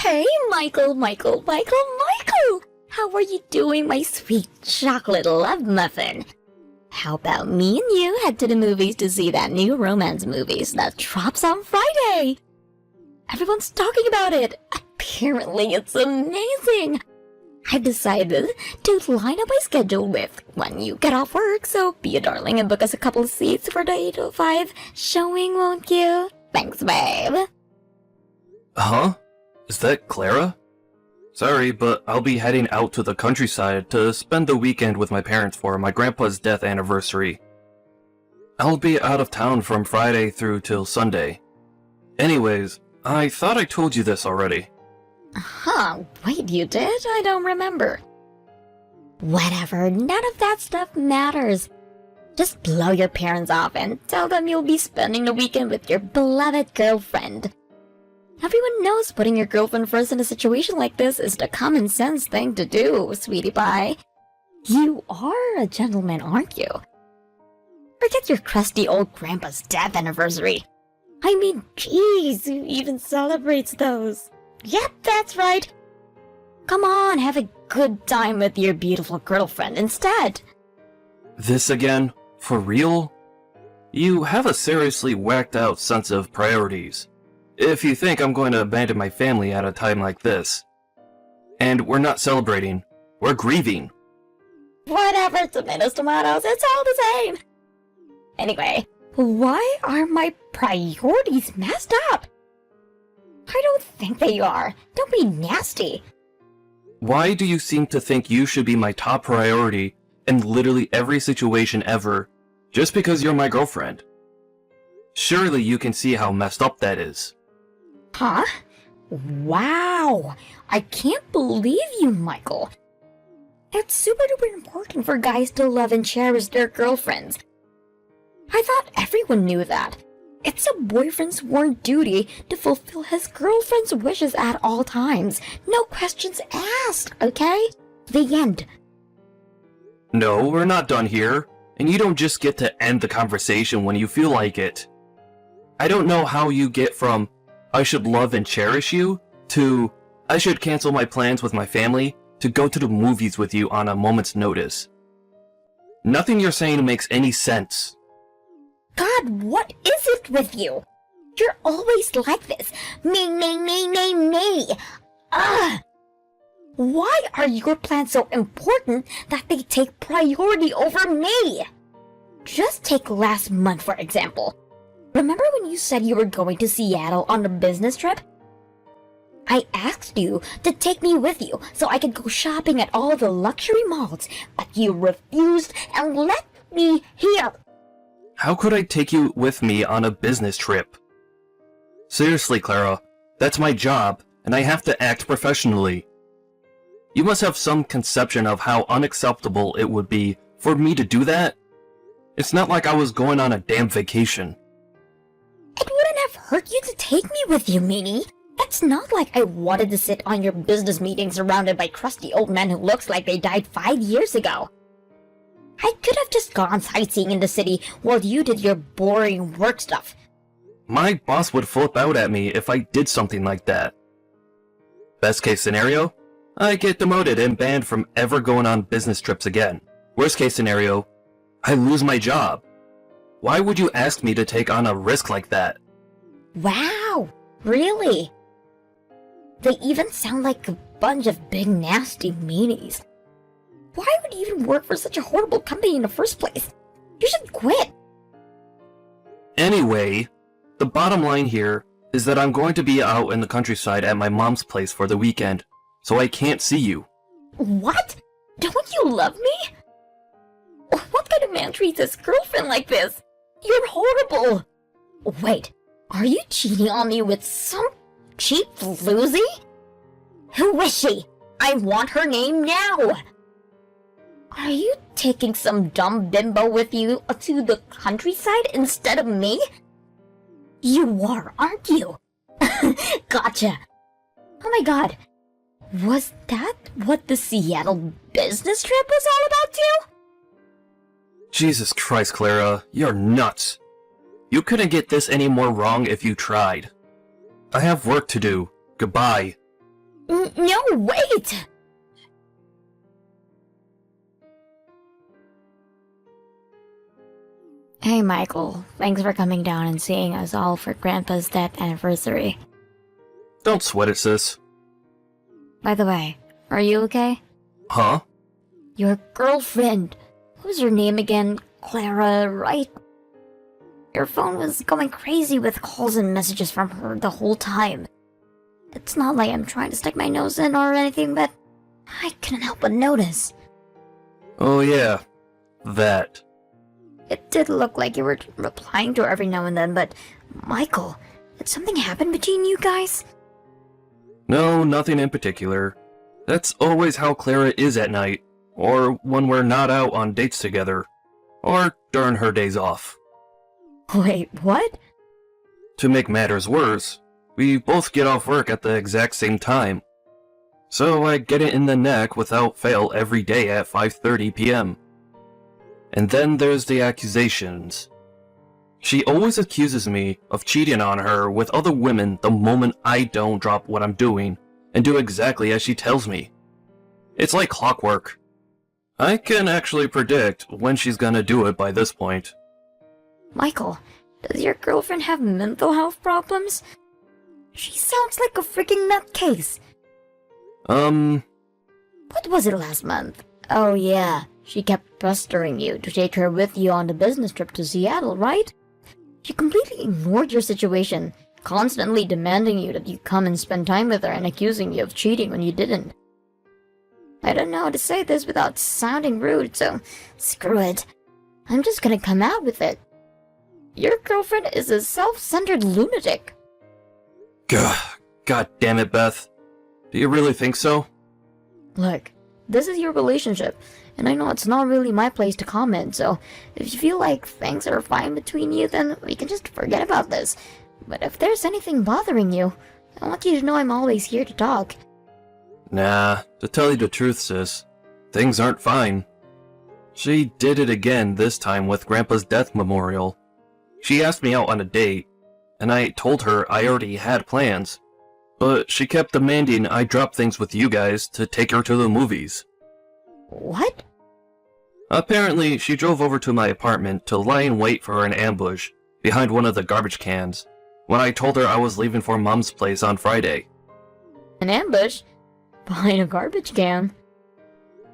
Hey, Michael! How are you doing, my sweet chocolate love muffin? How about me and you head to the movies to see that new romance movies that drops on Friday? Everyone's talking about it. Apparently, it's amazing. I've decided to line up my schedule with when you get off work, so be a darling and book us a couple of seats for the 8:05 showing, won't you? Thanks, babe. Huh? Is that Clara? Sorry, but I'll be heading out to the countryside to spend the weekend with my parents for my grandpa's death anniversary. I'll be out of town from Friday through till Sunday. Anyways, I thought I told you this already. Huh, wait, you did? I don't remember. Whatever, none of that stuff matters. Just blow your parents off and tell them you'll be spending the weekend with your beloved girlfriend. Everyone knows putting your girlfriend first in a situation like this is the common sense thing to do, sweetie pie. You are a gentleman, aren't you? Forget your crusty old grandpa's death anniversary. I mean, geez, who even celebrates those? Yep, that's right. Come on, have a good time with your beautiful girlfriend instead. This again? For real? You have a seriously whacked out sense of priorities. If you think I'm going to abandon my family at a time like this. And we're not celebrating, we're grieving. Whatever, tomatoes, it's all the same. Anyway, why are my priorities messed up? I don't think they are. Don't be nasty. Why do you seem to think you should be my top priority in literally every situation ever, just because you're my girlfriend? Surely you can see how messed up that is. Huh? Wow! I can't believe you, Michael. It's super duper important for guys to love and cherish their girlfriends. I thought everyone knew that. It's a boyfriend's sworn duty to fulfill his girlfriend's wishes at all times. No questions asked, okay? The end. No, we're not done here, and you don't just get to end the conversation when you feel like it. I don't know how you get from, I should love and cherish you, to, I should cancel my plans with my family to go to the movies with you on a moment's notice. Nothing you're saying makes any sense. God, what is it with you? You're always like this. Me. Ugh! Why are your plans so important that they take priority over me? Just take last month, for example. Remember when you said you were going to Seattle on a business trip? I asked you to take me with you so I could go shopping at all the luxury malls, but you refused and left me here. How could I take you with me on a business trip? Seriously, Clara, that's my job, and I have to act professionally. You must have some conception of how unacceptable it would be for me to do that. It's not like I was going on a damn vacation. It wouldn't have hurt you to take me with you, Meanie. It's not like I wanted to sit on your business meeting surrounded by crusty old men who looks like they died 5 years ago. I could have just gone sightseeing in the city while you did your boring work stuff. My boss would flip out at me if I did something like that. Best case scenario, I get demoted and banned from ever going on business trips again. Worst case scenario, I lose my job. Why would you ask me to take on a risk like that? Wow, really? They even sound like a bunch of big nasty meanies. Why would you even work for such a horrible company in the first place? You should quit. Anyway, the bottom line here is that I'm going to be out in the countryside at my mom's place for the weekend, so I can't see you. What? Don't you love me? What kind of man treats his girlfriend like this? You're horrible. Wait, are you cheating on me with some cheap floozy? Who is she? I want her name now. Are you taking some dumb bimbo with you to the countryside instead of me? You are, aren't you? Gotcha. Oh my god. Was that what the Seattle business trip was all about too? Jesus Christ, Clara, you're nuts. You couldn't get this any more wrong if you tried. I have work to do. Goodbye. No, wait! Hey, Michael. Thanks for coming down and seeing us all for Grandpa's death anniversary. Don't sweat it, sis. By the way, are you okay? Huh? Your girlfriend. What was her name again? Clara, right? Your phone was going crazy with calls and messages from her the whole time. It's not like I'm trying to stick my nose in or anything, but I couldn't help but notice. Oh yeah. That. It did look like you were replying to her every now and then, but Michael, did something happen between you guys? No, nothing in particular. That's always how Clara is at night, or when we're not out on dates together, or during her days off. Wait, what? To make matters worse, we both get off work at the exact same time. So I get it in the neck without fail every day at 5:30 p.m. And then there's the accusations. She always accuses me of cheating on her with other women the moment I don't drop what I'm doing and do exactly as she tells me. It's like clockwork. I can actually predict when she's gonna do it by this point. Michael, does your girlfriend have mental health problems? She sounds like a freaking nutcase. What was it last month? Oh yeah, she kept pestering you to take her with you on the business trip to Seattle, right? She completely ignored your situation, constantly demanding you that you come and spend time with her and accusing you of cheating when you didn't. I don't know how to say this without sounding rude, so screw it. I'm just gonna come out with it. Your girlfriend is a self-centered lunatic. God damn it, Beth. Do you really think so? Look, this is your relationship, and I know it's not really my place to comment, so if you feel like things are fine between you, then we can just forget about this. But if there's anything bothering you, I want you to know I'm always here to talk. Nah, to tell you the truth, sis, things aren't fine. She did it again, this time with Grandpa's death memorial. She asked me out on a date, and I told her I already had plans. But she kept demanding I drop things with you guys to take her to the movies. What? Apparently, she drove over to my apartment to lie in wait for an ambush behind one of the garbage cans when I told her I was leaving for Mom's place on Friday. An ambush? Behind a garbage can?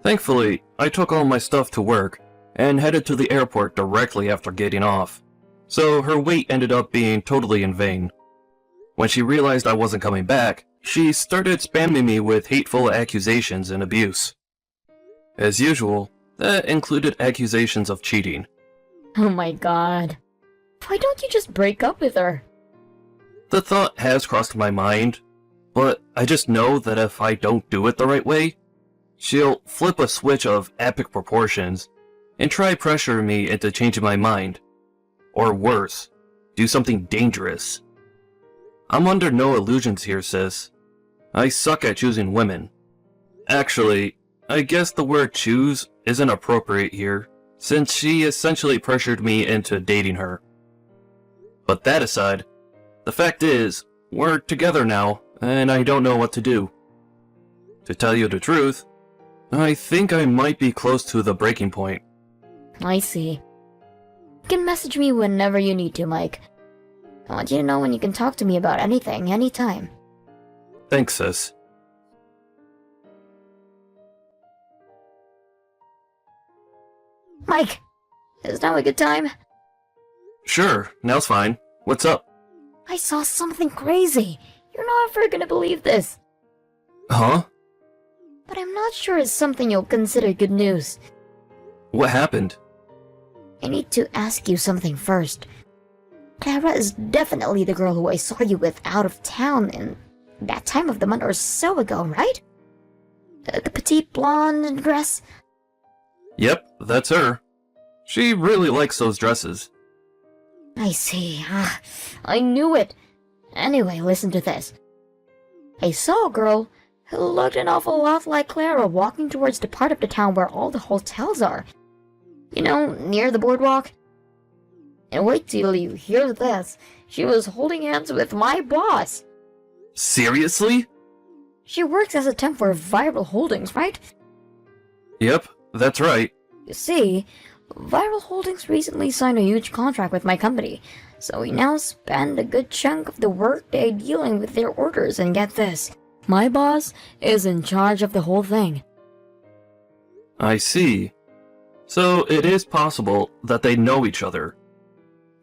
Thankfully, I took all my stuff to work and headed to the airport directly after getting off, so her wait ended up being totally in vain. When she realized I wasn't coming back, she started spamming me with hateful accusations and abuse. As usual, that included accusations of cheating. Oh my god. Why don't you just break up with her? The thought has crossed my mind, but I just know that if I don't do it the right way, she'll flip a switch of epic proportions and try pressure me into changing my mind. Or worse, do something dangerous. I'm under no illusions here, sis. I suck at choosing women. Actually, I guess the word choose isn't appropriate here, since she essentially pressured me into dating her. But that aside, the fact is, we're together now, and I don't know what to do. To tell you the truth, I think I might be close to the breaking point. I see. You can message me whenever you need to, Mike. I want you to know when you can talk to me about anything, anytime. Thanks, sis. Mike, is now a good time? Sure, now's fine. What's up? I saw something crazy. You're not ever gonna believe this. Huh? But I'm not sure it's something you'll consider good news. What happened? I need to ask you something first. Clara is definitely the girl who I saw you with out of town in that time of the month or so ago, right? The petite blonde dress? Yep, that's her. She really likes those dresses. I see. I knew it. Anyway, listen to this. I saw a girl who looked an awful lot like Clara walking towards the part of the town where all the hotels are. You know, near the boardwalk. And wait till you hear this. She was holding hands with my boss. Seriously? She works as a temp for Viral Holdings, right? Yep, that's right. You see, Viral Holdings recently signed a huge contract with my company, so we now spend a good chunk of the workday dealing with their orders, and get this, my boss is in charge of the whole thing. I see. So it is possible that they know each other.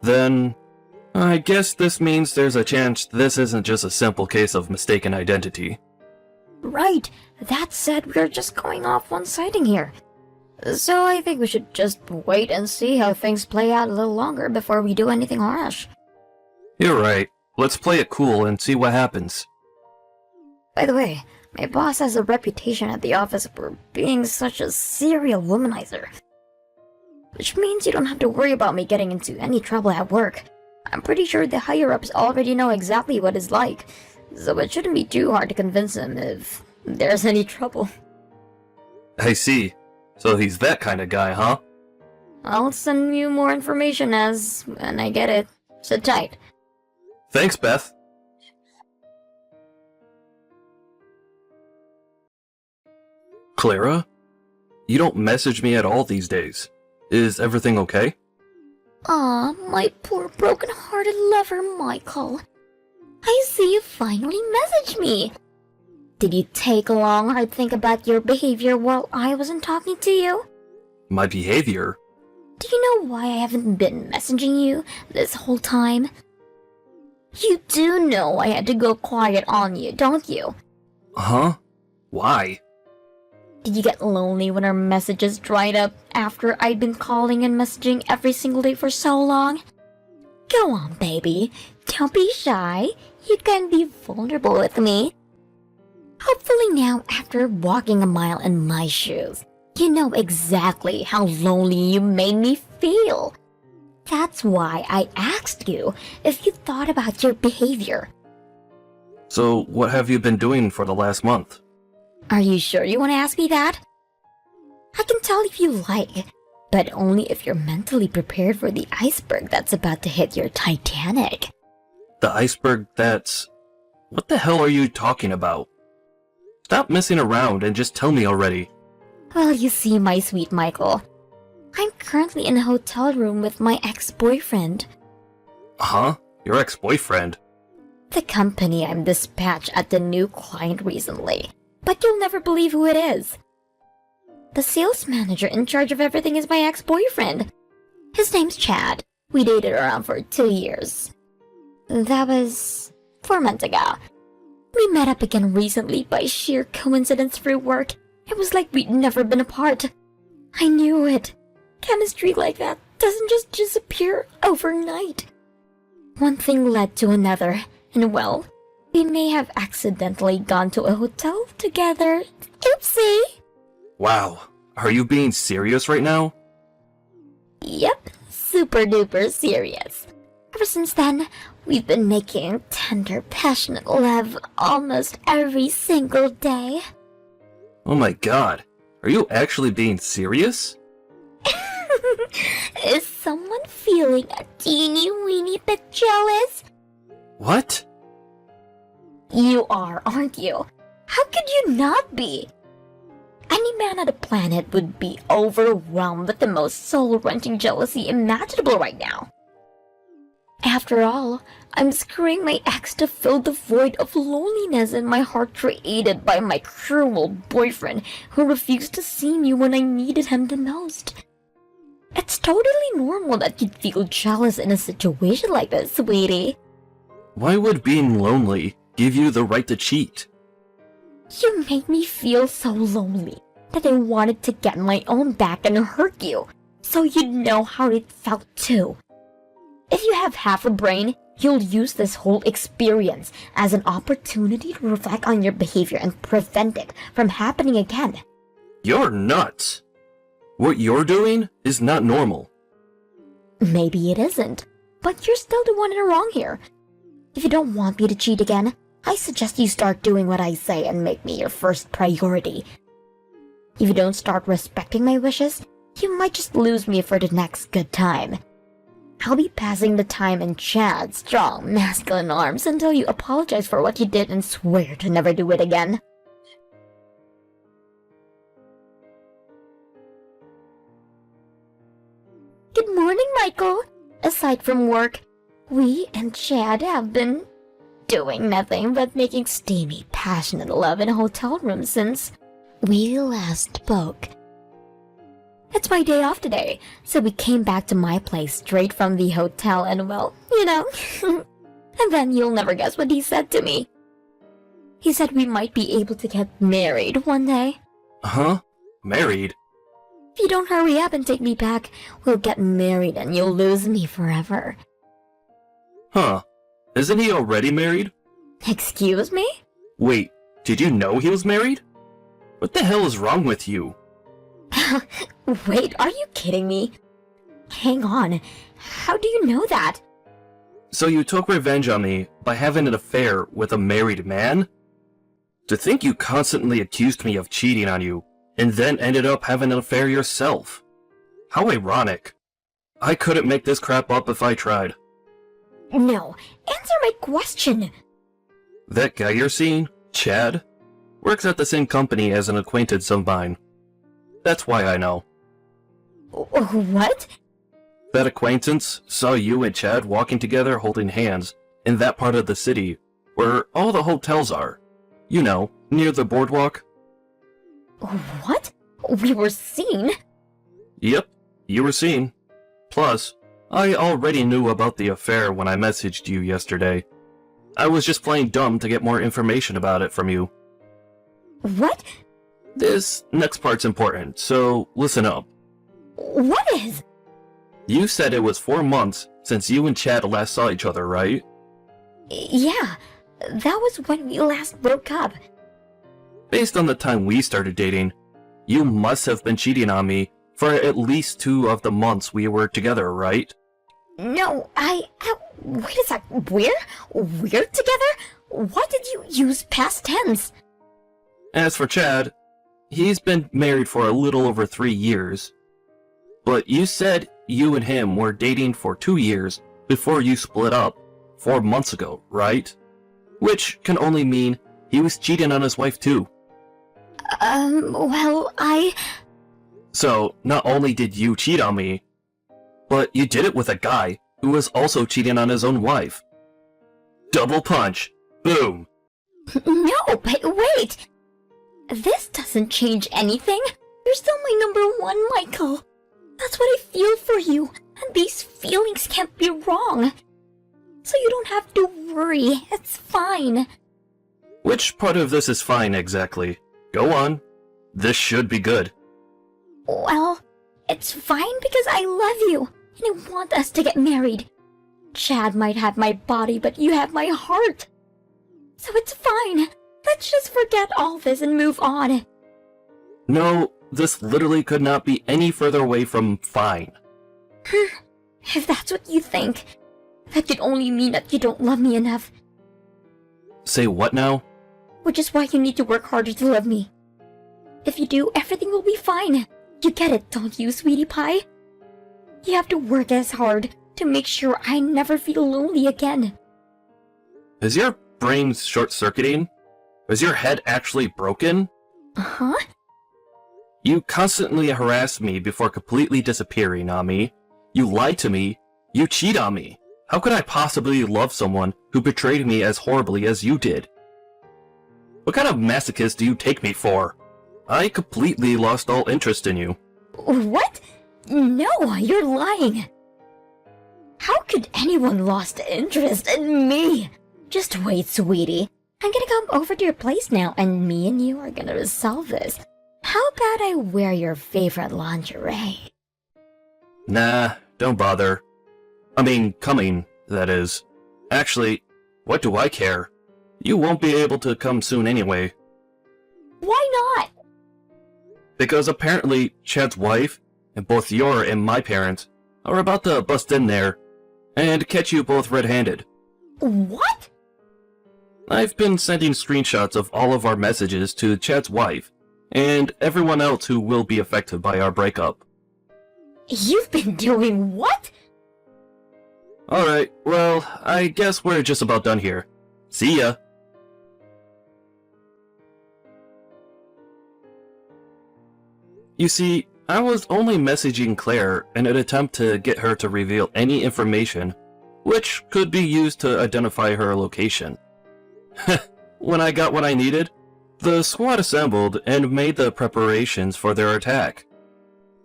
Then, I guess this means there's a chance this isn't just a simple case of mistaken identity. Right, that said, we're just going off one sighting here. So I think we should just wait and see how things play out a little longer before we do anything harsh. You're right. Let's play it cool and see what happens. By the way, my boss has a reputation at the office for being such a serial womanizer. Which means you don't have to worry about me getting into any trouble at work. I'm pretty sure the higher-ups already know exactly what it's like, so it shouldn't be too hard to convince him if there's any trouble. I see. So he's that kind of guy, huh? I'll send you more information when I get it. Sit tight. Thanks, Beth. Clara? You don't message me at all these days. Is everything okay? Aw, my poor broken-hearted lover, Michael. I see you finally messaged me. Did you take a long, hard think about your behavior while I wasn't talking to you? My behavior? Do you know why I haven't been messaging you this whole time? You do know I had to go quiet on you, don't you? Huh? Why? Did you get lonely when our messages dried up after I'd been calling and messaging every single day for so long? Go on, baby. Don't be shy. You can be vulnerable with me. Hopefully now, after walking a mile in my shoes, you know exactly how lonely you made me feel. That's why I asked you if you thought about your behavior. So, what have you been doing for the last month? Are you sure you want to ask me that? I can tell if you like, but only if you're mentally prepared for the iceberg that's about to hit your Titanic. The iceberg that's... What the hell are you talking about? Stop messing around and just tell me already. Well, you see, my sweet Michael, I'm currently in a hotel room with my ex-boyfriend. Huh? Your ex-boyfriend? The company I'm dispatched at the new client recently, but you'll never believe who it is. The sales manager in charge of everything is my ex-boyfriend. His name's Chad. We dated around for 2 years. That was 4 months ago. We met up again recently by sheer coincidence through work. It was like we'd never been apart. I knew it. Chemistry like that doesn't just disappear overnight. One thing led to another, and well, we may have accidentally gone to a hotel together. Oopsie! Wow. Are you being serious right now? Yep, super duper serious. Ever since then, we've been making tender, passionate love almost every single day. Oh my god. Are you actually being serious? Is someone feeling a teeny weeny bit jealous? What? You are, aren't you? How could you not be? Any man on the planet would be overwhelmed with the most soul-wrenching jealousy imaginable right now. After all, I'm screwing my ex to fill the void of loneliness in my heart created by my cruel boyfriend who refused to see me when I needed him the most. It's totally normal that you'd feel jealous in a situation like this, sweetie. Why would being lonely give you the right to cheat? You made me feel so lonely that I wanted to get my own back and hurt you, so you'd know how it felt too. If you have half a brain, you'll use this whole experience as an opportunity to reflect on your behavior and prevent it from happening again. You're nuts. What you're doing is not normal. Maybe it isn't, but you're still the one in the wrong here. If you don't want me to cheat again, I suggest you start doing what I say and make me your first priority. If you don't start respecting my wishes, you might just lose me for the next good time. I'll be passing the time in Chad's strong, masculine arms until you apologize for what you did and swear to never do it again. Michael. Aside from work, we and Chad have been doing nothing but making steamy, passionate love in a hotel room since we last spoke. It's my day off today, so we came back to my place straight from the hotel and well, you know. And then you'll never guess what he said to me. He said we might be able to get married one day. Huh? Married? If you don't hurry up and take me back, we'll get married and you'll lose me forever. Huh. Isn't he already married? Excuse me? Wait, did you know he was married? What the hell is wrong with you? Wait, are you kidding me? Hang on, how do you know that? So you took revenge on me by having an affair with a married man? To think you constantly accused me of cheating on you, and then ended up having an affair yourself. How ironic. I couldn't make this crap up if I tried. No, answer my question. That guy you're seeing, Chad, works at the same company as an acquaintance of mine. That's why I know. What? That acquaintance saw you and Chad walking together holding hands in that part of the city where all the hotels are. You know, near the boardwalk. What? We were seen? Yep, you were seen. Plus, I already knew about the affair when I messaged you yesterday. I was just playing dumb to get more information about it from you. What? This next part's important, so listen up. What is? You said it was 4 months since you and Chad last saw each other, right? Yeah, that was when we last broke up. Based on the time we started dating, you must have been cheating on me for at least 2 of the months we were together, right? No, wait a sec, we're together? Why did you use past tense? As for Chad, he's been married for a little over 3 years. But you said you and him were dating for 2 years before you split up 4 months ago, right? Which can only mean he was cheating on his wife too. Well, So, not only did you cheat on me, but you did it with a guy who was also cheating on his own wife. Double punch. Boom. No, but wait! This doesn't change anything. You're still my number one, Michael. That's what I feel for you, and these feelings can't be wrong. So you don't have to worry, it's fine. Which part of this is fine exactly? Go on. This should be good. Well, it's fine because I love you, and I want us to get married. Chad might have my body, but you have my heart. So it's fine. Let's just forget all this and move on. No, this literally could not be any further away from fine. If that's what you think, that could only mean that you don't love me enough. Say what now? Which is why you need to work harder to love me. If you do, everything will be fine. You get it, don't you, sweetie pie? You have to work as hard to make sure I never feel lonely again. Is your brain short-circuiting? Is your head actually broken? Huh? You constantly harass me before completely disappearing on me. You lie to me. You cheat on me. How could I possibly love someone who betrayed me as horribly as you did? What kind of masochist do you take me for? I completely lost all interest in you. What? No, you're lying. How could anyone lost interest in me? Just wait, sweetie. I'm gonna come over to your place now, and me and you are gonna resolve this. How about I wear your favorite lingerie? Nah, don't bother. I mean, coming, that is. Actually, what do I care? You won't be able to come soon anyway. Why not? Because apparently Chad's wife, and both your and my parents, are about to bust in there and catch you both red-handed. What? I've been sending screenshots of all of our messages to Chad's wife, and everyone else who will be affected by our breakup. You've been doing what? Alright, well, I guess we're just about done here. See ya! You see, I was only messaging Claire in an attempt to get her to reveal any information which could be used to identify her location. When I got what I needed, the squad assembled and made the preparations for their attack.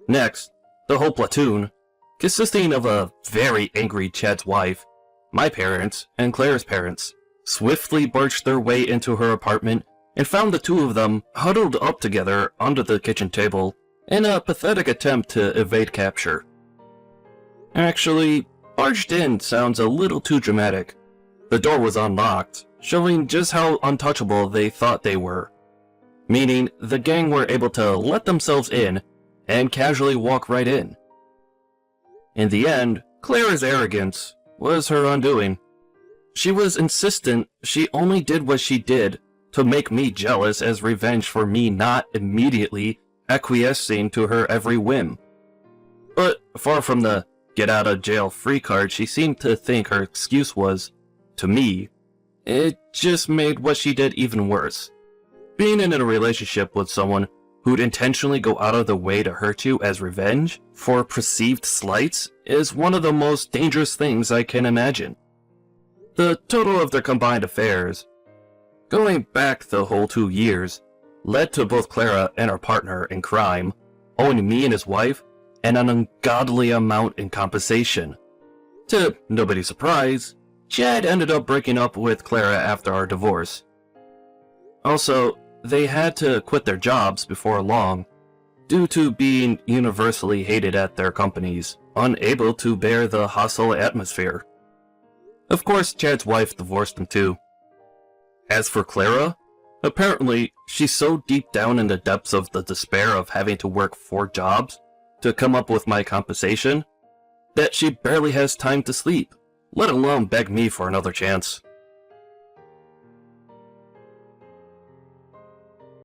Next, the whole platoon, consisting of a very angry Chad's wife, my parents, and Claire's parents, swiftly barged their way into her apartment and found the two of them huddled up together under the kitchen table in a pathetic attempt to evade capture. Actually, barged in sounds a little too dramatic. The door was unlocked, showing just how untouchable they thought they were, meaning the gang were able to let themselves in and casually walk right in. In the end, Claire's arrogance was her undoing. She was insistent she only did what she did to make me jealous as revenge for me not immediately acquiescing to her every whim. But far from the get-out-of-jail-free card she seemed to think her excuse was, to me, it just made what she did even worse. Being in a relationship with someone who'd intentionally go out of the way to hurt you as revenge for perceived slights is one of the most dangerous things I can imagine. The total of their combined affairs, going back the whole 2 years, led to both Clara and her partner in crime owing me and his wife an ungodly amount in compensation. To nobody's surprise, Chad ended up breaking up with Clara after our divorce. Also, they had to quit their jobs before long, due to being universally hated at their companies, unable to bear the hostile atmosphere. Of course, Chad's wife divorced them too. As for Clara, apparently she's so deep down in the depths of the despair of having to work 4 jobs to come up with my compensation, that she barely has time to sleep, let alone beg me for another chance.